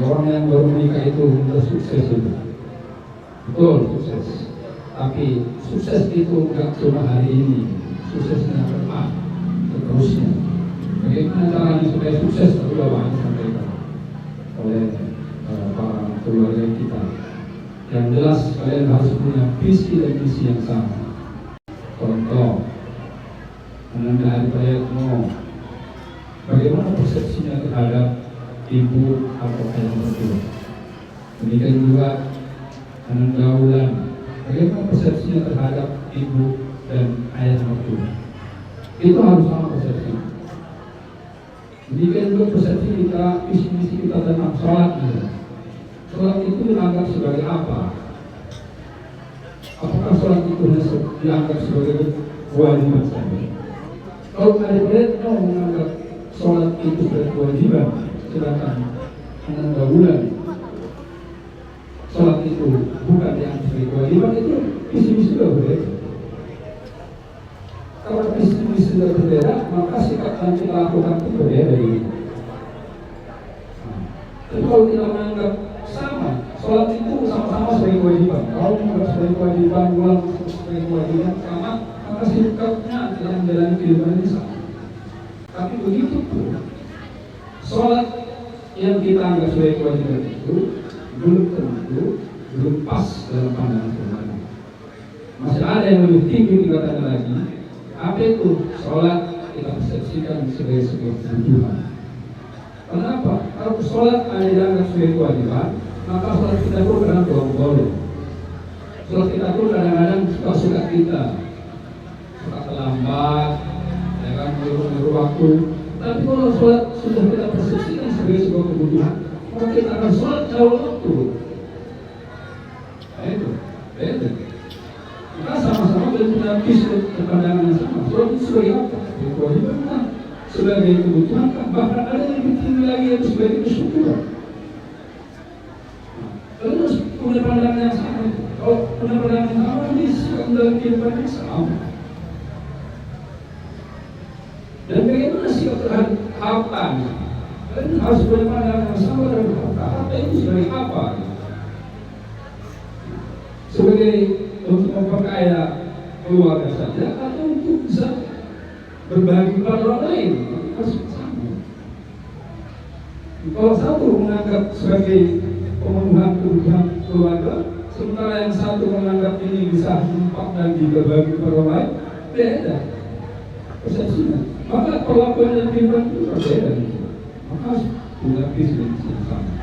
orang yang baru menikah itu udah sukses itu. Betul, sukses. Tapi sukses itu nggak cuma hari ini, suksesnya kelak, seterusnya. Bagaimana caranya supaya sukses itu banyak disampaikan oleh para keluarga kita. Yang jelas kalian harus punya visi dan misi yang sama. Contoh, Ananda Hari Prayatno, bagaimana persepsinya terhadap ibu atau ayah mertua? Demikian juga Ananda Wulan, bagaimana persepsinya terhadap ibu dan ayah mertua? Itu harus sama persepsi. Demikian juga persepsi kita, visi-misi kita tentang sholat. Sholat itu dianggap sebagai apa? Apakah sholat itu dianggap sebagai kewajiban saja? Kalau Hari Prayatno menganggap sholat itu sebagai kewajiban, sedangkan Ananda Wulan sholat itu bukan dianggap sebagai kewajiban, itu visi-misi sudah berbeda. Kalau visi-misi sudah berbeda, maka sikap yang kita lakukan itu berbeda. Tapi kalau kita menganggap sama, sholat itu sama-sama sebagai kewajiban. Kalau menganggap sebagai kewajiban, ulang sebagai kewajiban sama, maka sikapnya dalam menjalani kehidupan ini sama. Tapi begitu pun, sholat yang kita anggap sebagai kewajiban itu belum tentu, belum pas dalam pandangan agama. Masih ada yang lebih tinggi tingkatannya lagi. Apa itu? Sholat kita persepsikan sebagai sebuah kebutuhan. Kenapa? Kalau sholat hanya dianggap sebagai kewajiban, maka sholat kita pun kadang bolong-bolong. Sholat kita pun kadang-kadang suka kita, suka terlambat, ya kan, menurut waktu. Tapi kalau sholat sudah kita persepsikan sebagai sebuah kebutuhan, maka kita akan sholat jauh waktu. Nah itu, beda. Kita sama-sama punya visi dan pandangan yang sama. Sholat itu sebagai apa? Sebagai kewajiban kan? Sebagai kebutuhan kan? Bahkan ada yang lebih tinggi lagi yaitu sebagai kesyukuran. Terus punya pandangan yang sama. Kalau punya pandangan yang sama, bisa dalam kehidupan yang sama. Dan bagaimana sikap terhadap harta? Kalian harus punya pandangan yang sama terhadap harta. Harta itu sebagai apa? Sebagai untuk memperkaya keluarga saja atau untuk bisa berbagi kepada orang lain? Harus sama. Kalau satu menganggap sebagai pemenuhan kebutuhan keluarga, sementara yang satu menganggap ini bisa mempak dan dibagi kepada orang lain, beda persepsinya. Maka perlakuan yang kehidupan itu berbeda. Maka harus punya visi yang sama.